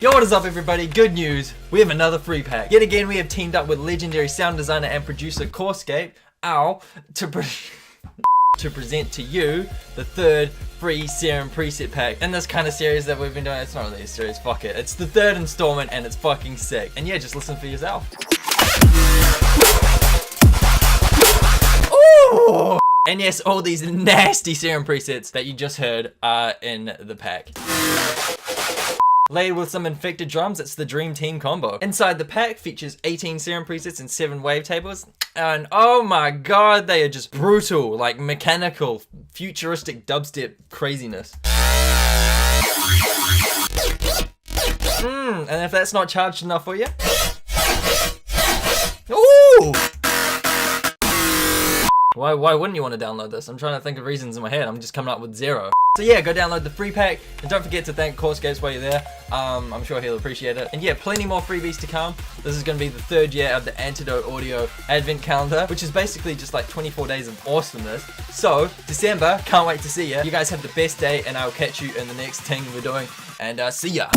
Yo, what is up everybody? Good news, we have another free pack. Yet again, we have teamed up with legendary sound designer and producer Koreskape, to present to you the third free Serum Preset pack in this kind of series that we've been doing. It's not really a series, fuck it. It's the third installment and it's fucking sick. And yeah, just listen for yourself. Ooh! And yes, all these nasty Serum Presets that you just heard are in the pack. Layered with some infected drums, it's the Dream Team combo. Inside the pack features 18 Serum Presets and 7 Wavetables. And oh my god, they are just brutal, like mechanical, futuristic dubstep craziness. And if that's not charged enough for you. Ooh! Why wouldn't you want to download this? I'm trying to think of reasons in my head. I'm just coming up with zero. So yeah, go download the free pack. And don't forget to thank Koreskape while you're there. I'm sure he'll appreciate it. And yeah, plenty more freebies to come. This is going to be the third year of the Antidote audio advent calendar, which is basically just like 24 days of awesomeness. So, December, can't wait to see ya. You guys have the best day and I'll catch you in the next thing we're doing. And see ya.